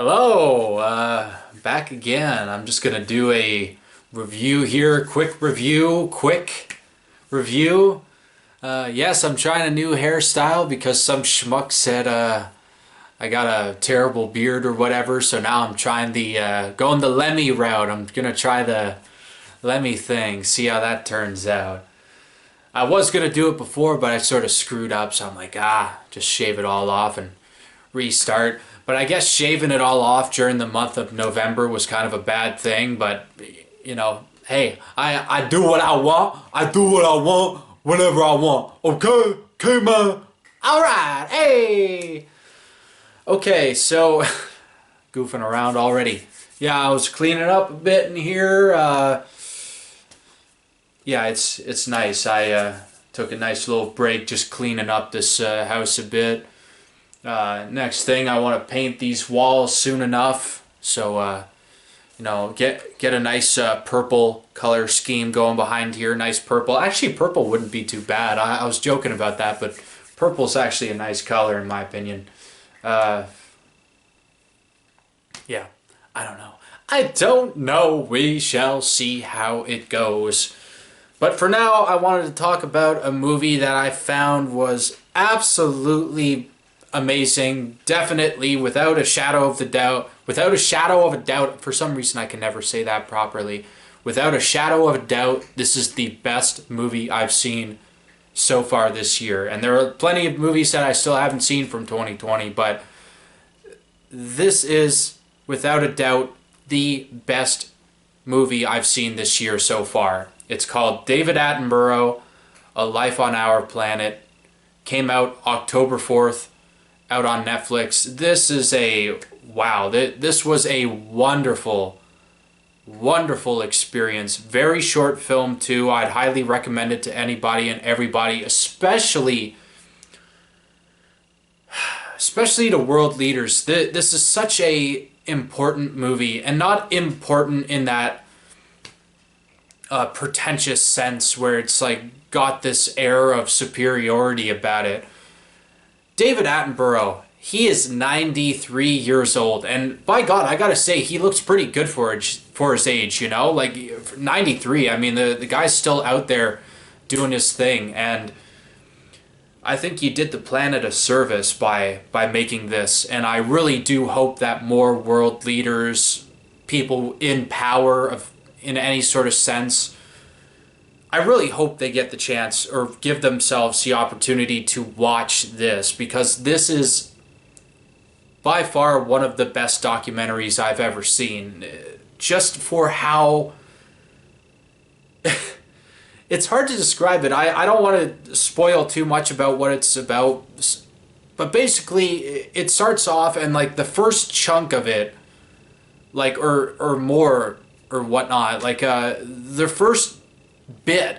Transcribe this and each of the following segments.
Hello, back again. I'm just gonna do a review here, quick review. Yes, I'm trying a new hairstyle because some schmuck said I got a terrible beard or whatever, so now I'm trying the going the Lemmy route. I'm gonna try the Lemmy thing, see how that turns out. I was gonna do it before, but I sort of screwed up, so I'm like, just shave it all off and restart. But I guess shaving it all off during the month of November was kind of a bad thing. But, you know, hey, I do what I want. I do what I want whenever I want. Okay? Okay, man? Alright, hey! Okay, so, goofing around already. Yeah, I was cleaning up a bit in here. Yeah, it's nice. I took a nice little break just cleaning up this house a bit. Next thing, I want to paint these walls soon enough, so you know, get a nice purple color scheme going behind here. Nice purple. Actually, purple wouldn't be too bad. I was joking about that, but purple's actually a nice color in my opinion. Yeah, I don't know. I don't know. We shall see how it goes. But for now, I wanted to talk about a movie that I found was absolutely amazing, definitely, without a shadow of a doubt, for some reason I can never say that properly, without a shadow of a doubt, this is the best movie I've seen so far this year. And there are plenty of movies that I still haven't seen from 2020, but this is, without a doubt, the best movie I've seen this year so far. It's called David Attenborough, A Life on Our Planet. Came out October 4th. Out on Netflix. This is a wow. This was a wonderful experience. Very short film too. I'd highly recommend it to anybody and everybody, especially to world leaders. This is such a important movie, and not important in that pretentious sense where it's like got this air of superiority about it. David Attenborough, he is 93 years old, and by God, I gotta say, he looks pretty good for his age, you know? Like, 93, I mean, the guy's still out there doing his thing, and I think he did the planet a service by making this, and I really do hope that more world leaders, people in power in any sort of sense, I really hope they get the chance or give themselves the opportunity to watch this, because this is by far one of the best documentaries I've ever seen. Just for how... It's hard to describe it. I don't want to spoil too much about what it's about, but basically it starts off, and like the first chunk of it, like or more or whatnot, like the first bit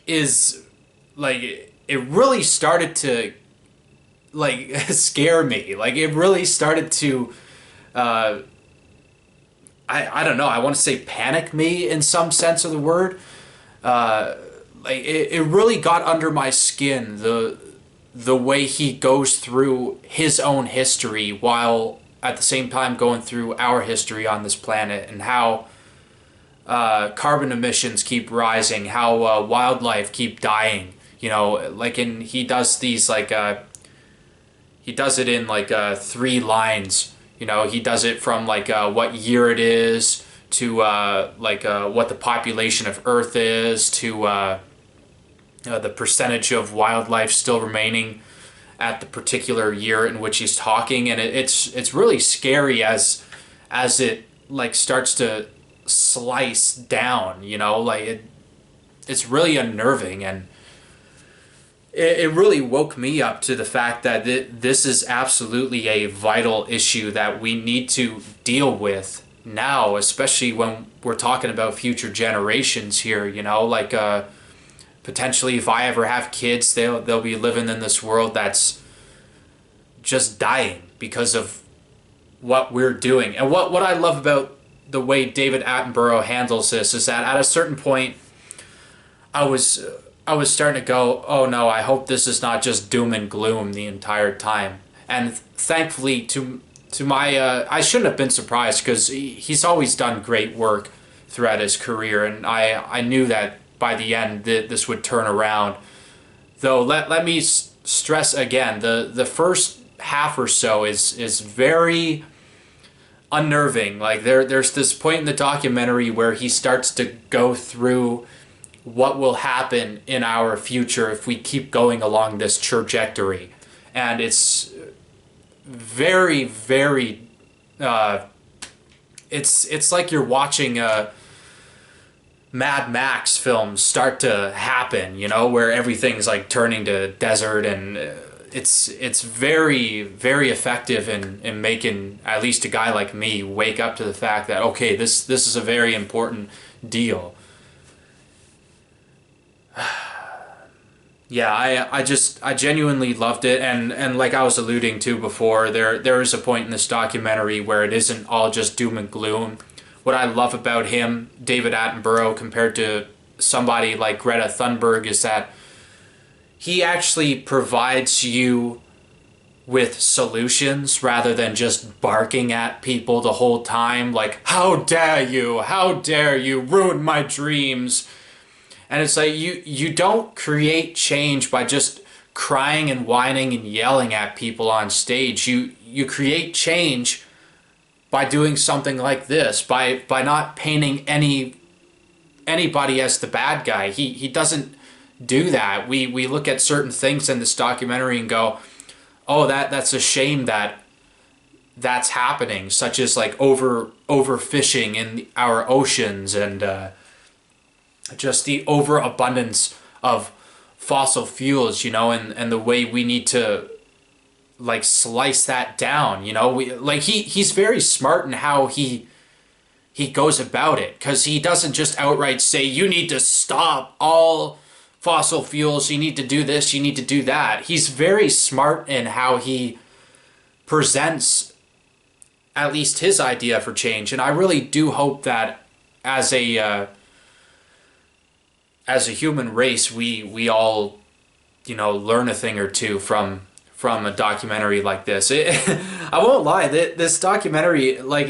is like, it really started to like scare me. Like, it really started to I don't know, I want to say panic me in some sense of the word. Like it really got under my skin, the way he goes through his own history while at the same time going through our history on this planet, and how carbon emissions keep rising, how wildlife keep dying, you know, like he does these like he does it in like 3 lines, you know. He does it from like what year it is to like what the population of Earth is, to the percentage of wildlife still remaining at the particular year in which he's talking, and it's really scary as it like starts to slice down, you know, like it's really unnerving, and it really woke me up to the fact that this is absolutely a vital issue that we need to deal with now, especially when we're talking about future generations here, you know, like potentially if I ever have kids, they'll be living in this world that's just dying because of what we're doing. And what I love about the way David Attenborough handles this is that at a certain point, I was starting to go, oh no, I hope this is not just doom and gloom the entire time. And thankfully, to to my I shouldn't have been surprised because he's always done great work throughout his career, and I knew that by the end this would turn around. Though let me stress again, the first half or so is very unnerving. Like there's this point in the documentary where he starts to go through what will happen in our future if we keep going along this trajectory, and it's very, very it's like you're watching a Mad Max film start to happen, you know, where everything's like turning to desert, and it's very, very effective in making at least a guy like me wake up to the fact that, okay, this is a very important deal. Yeah, I genuinely loved it, and like I was alluding to before, there is a point in this documentary where it isn't all just doom and gloom. What I love about him, David Attenborough, compared to somebody like Greta Thunberg, is that he actually provides you with solutions rather than just barking at people the whole time, like, how dare you ruin my dreams. And it's like you don't create change by just crying and whining and yelling at people on stage. You create change by doing something like this, by not painting anybody as the bad guy. He doesn't do that. We look at certain things in this documentary and go, oh, that's a shame that's happening, such as like overfishing in our oceans, and just the overabundance of fossil fuels, you know, and the way we need to like slice that down, you know. He's very smart in how he goes about it, because he doesn't just outright say you need to stop all fossil fuels, you need to do this, you need to do that. He's very smart in how he presents at least his idea for change, and I really do hope that as a human race, we all, you know, learn a thing or two from a documentary like this. I won't lie, this documentary, like,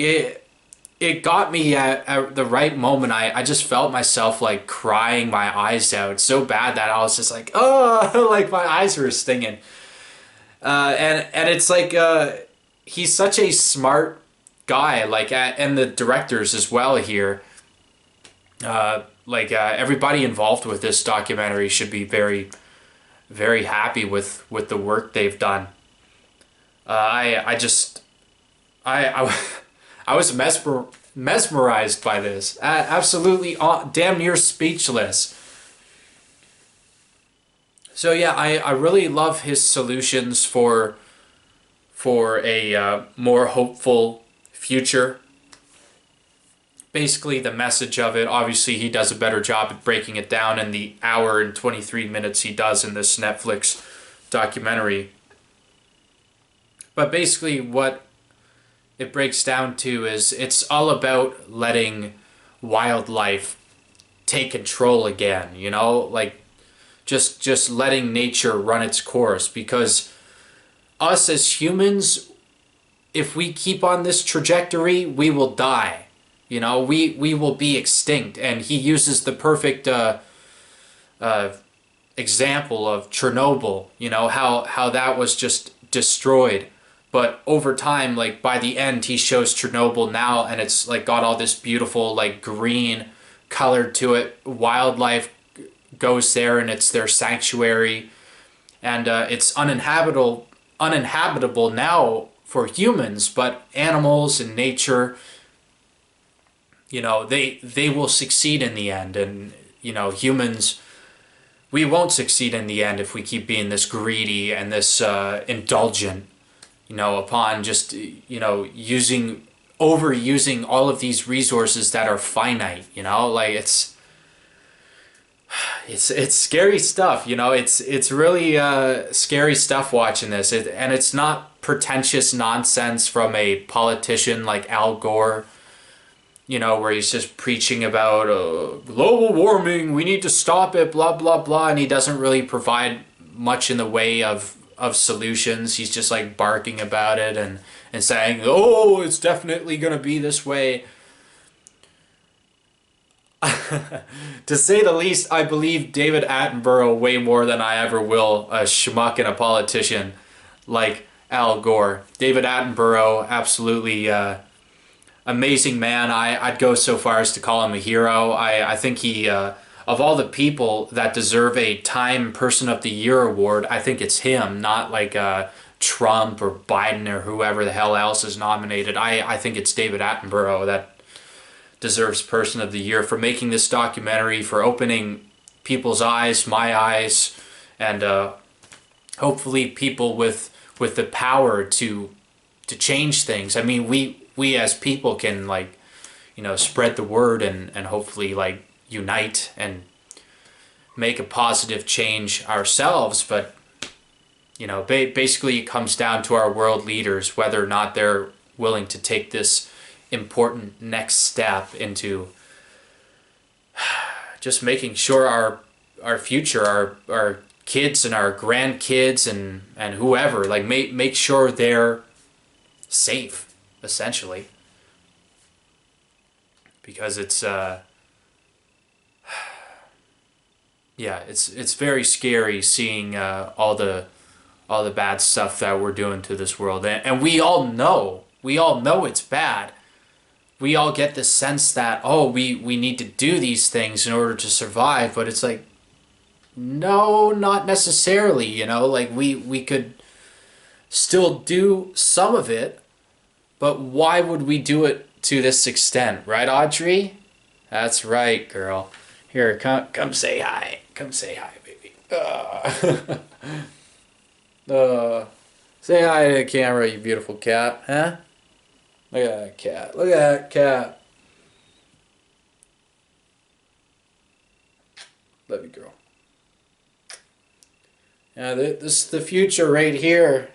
it got me at the right moment. I just felt myself like crying my eyes out so bad that I was just like, oh, like my eyes were stinging. And it's like, he's such a smart guy, like, and the directors as well here. Everybody involved with this documentary should be very, very happy with the work they've done. I was mesmerized by this. Absolutely, damn near speechless. So yeah, I really love his solutions for a more hopeful future. Basically, the message of it, obviously he does a better job at breaking it down in the hour and 23 minutes he does in this Netflix documentary. But basically what it breaks down to is it's all about letting wildlife take control again, you know? Like, just letting nature run its course, because us as humans, if we keep on this trajectory, we will die. You know, we will be extinct. And he uses the perfect example of Chernobyl, you know, how that was just destroyed. But over time, like by the end, he shows Chernobyl now, and it's like got all this beautiful like green color to it. Wildlife goes there, and it's their sanctuary, and it's uninhabitable now for humans, but animals and nature, you know, they will succeed in the end. And, you know, humans, we won't succeed in the end if we keep being this greedy and this indulgent, you know, upon just, you know, overusing all of these resources that are finite, you know. Like, it's scary stuff, you know. It's really scary stuff watching this. And it's not pretentious nonsense from a politician like Al Gore, you know, where he's just preaching about global warming, we need to stop it, blah, blah, blah, and he doesn't really provide much in the way of solutions. He's just like barking about it and and saying, oh, it's definitely going to be this way. To say the least, I believe David Attenborough way more than I ever will a schmuck and a politician like Al Gore. David Attenborough, absolutely amazing man. I'd go so far as to call him a hero. I think he, of all the people that deserve a Time Person of the Year award, I think it's him, not like Trump or Biden or whoever the hell else is nominated. I think it's David Attenborough that deserves Person of the Year for making this documentary, for opening people's eyes, my eyes, and hopefully people with the power to change things. I mean, we as people can, like, you know, spread the word and hopefully like unite and make a positive change ourselves. But you know, basically it comes down to our world leaders, whether or not they're willing to take this important next step into just making sure our future, our kids and our grandkids and whoever, like make sure they're safe, essentially, because it's yeah, it's very scary seeing all the bad stuff that we're doing to this world, and we all know it's bad. We all get this sense that, oh, we need to do these things in order to survive, but it's like, no, not necessarily, you know, like we could still do some of it, but why would we do it to this extent, right, Audrey? That's right, girl. Here, come say hi. Come say hi, baby. Say hi to the camera, you beautiful cat, huh? Look at that cat. Look at that cat. Love you, girl. Yeah, this is the future right here.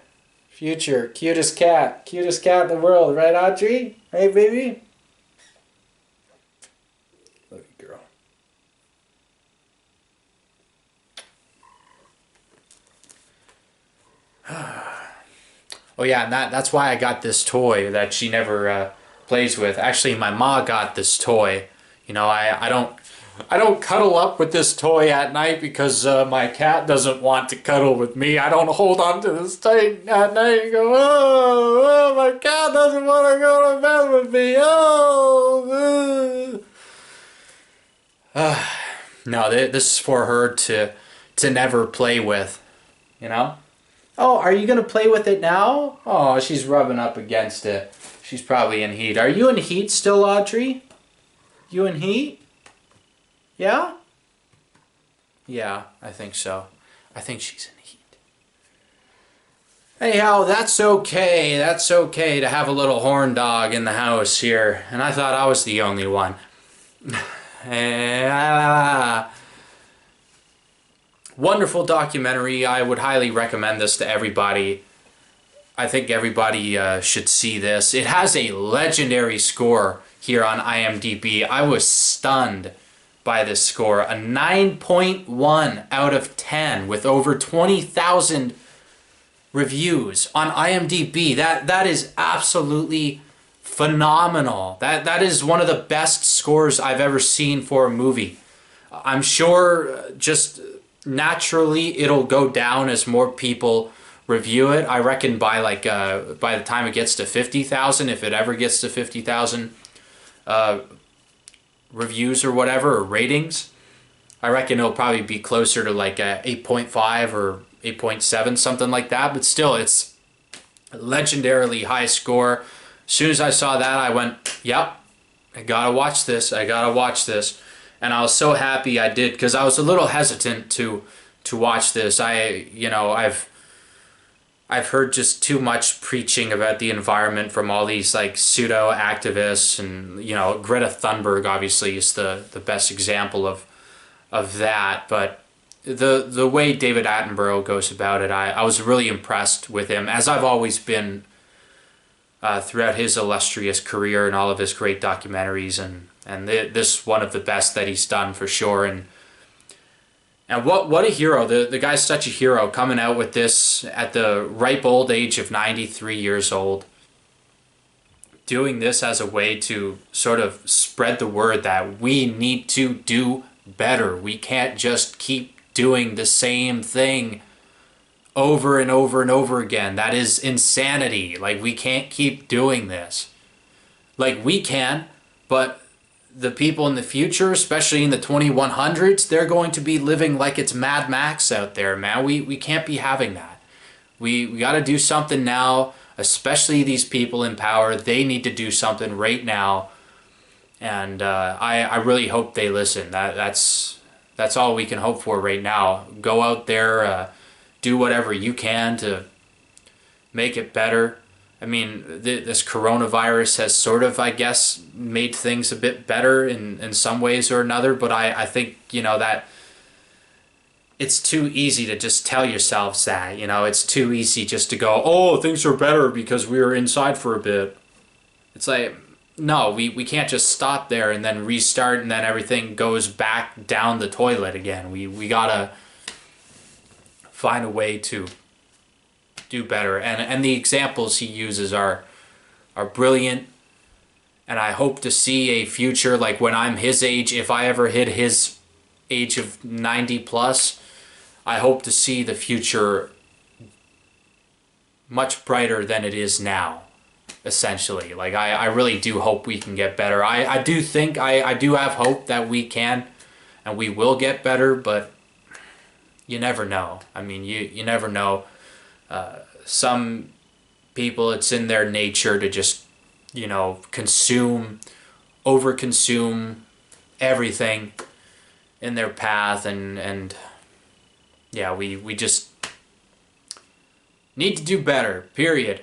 Future. Cutest cat. Cutest cat in the world. Right, Audrey? Hey, baby? Love you, girl. Oh yeah, and that's why I got this toy that she never plays with. Actually, my ma got this toy. You know, I don't cuddle up with this toy at night because my cat doesn't want to cuddle with me. I don't hold on to this tight at night and go, oh, my cat doesn't want to go to bed with me. Oh. No, this is for her to never play with, you know? Oh, are you going to play with it now? Oh, she's rubbing up against it. She's probably in heat. Are you in heat still, Audrey? You in heat? Yeah? Yeah, I think so. I think she's in heat. Anyhow, that's okay. That's okay to have a little horn dog in the house here. And I thought I was the only one. Wonderful documentary. I would highly recommend this to everybody. I think everybody should see this. It has a legendary score here on IMDb. I was stunned by this score. A 9.1 out of 10 with over 20,000 reviews on IMDb. That is absolutely phenomenal. That is one of the best scores I've ever seen for a movie. I'm sure just naturally it'll go down as more people review it. I reckon by the time it gets to 50,000, if it ever gets to 50,000 reviews or whatever, or ratings, I reckon it'll probably be closer to like a 8.5 or 8.7, something like that. But still, it's a legendarily high score. As soon as I saw that, I went, yep, I gotta watch this. I gotta watch this. And I was so happy I did, because I was a little hesitant to watch this. I've heard just too much preaching about the environment from all these like pseudo activists, and you know, Greta Thunberg obviously is the best example of that. But the way David Attenborough goes about it, I was really impressed with him, as I've always been throughout his illustrious career and all of his great documentaries, and this one of the best that he's done for sure. And what a hero. The guy's such a hero, coming out with this at the ripe old age of 93 years old. doing this as a way to sort of spread the word that we need to do better. We can't just keep doing the same thing over and over and over again. That is insanity. Like, we can't keep doing this. Like, we can, but the people in the future, especially in the 2100s, they're going to be living like it's Mad Max out there, man. We can't be having that. We got to do something now, especially these people in power. They need to do something right now. And I really hope they listen. That's all we can hope for right now. Go out there, do whatever you can to make it better. I mean, this coronavirus has sort of, I guess, made things a bit better in some ways or another, but I think, that it's too easy to just tell yourselves that, it's too easy just to go, oh, things are better because we were inside for a bit. It's like, no, we can't just stop there and then restart and then everything goes back down the toilet again. We gotta find a way to do better, and the examples he uses are brilliant, and I hope to see a future like when I'm his age. If I ever hit his age of 90 plus, I hope to see the future much brighter than it is now, essentially. Like, I really do hope we can get better. I do think I do have hope that we can and we will get better, but you never know. I mean, you never know. Some people, it's in their nature to just, overconsume everything in their path, and yeah, we just need to do better, period.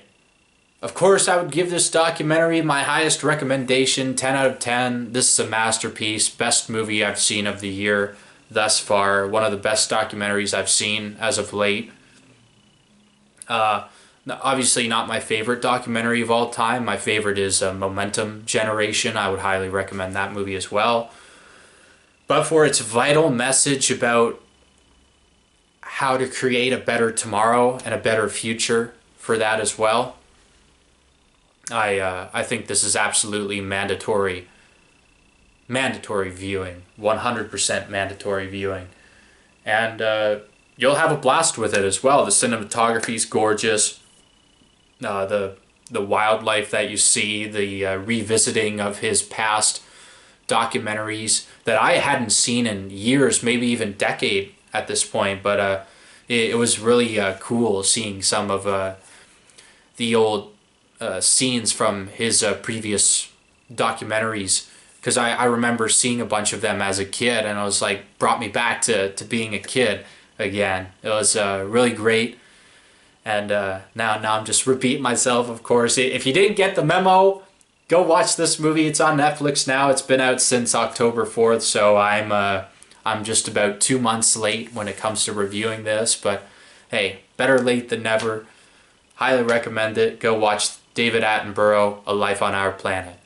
Of course, I would give this documentary my highest recommendation, 10 out of 10. This is a masterpiece, best movie I've seen of the year thus far, one of the best documentaries I've seen as of late. Obviously not my favorite documentary of all time. My favorite is Momentum Generation. I would highly recommend that movie as well. But for its vital message about how to create a better tomorrow and a better future for that as well, I think this is absolutely mandatory viewing, 100% mandatory viewing. And you'll have a blast with it as well. The cinematography is gorgeous. The wildlife that you see, the revisiting of his past documentaries that I hadn't seen in years, maybe even decade at this point. But it was really cool seeing some of the old scenes from his previous documentaries, because I remember seeing a bunch of them as a kid, and it was like, brought me back to being a kid again. It was really great. And now I'm just repeating myself, of course. If you didn't get the memo, go watch this movie. It's on Netflix now. It's been out since October 4th, so I'm just about 2 months late when it comes to reviewing this. But hey, better late than never. Highly recommend it. Go watch David Attenborough, A Life on Our Planet.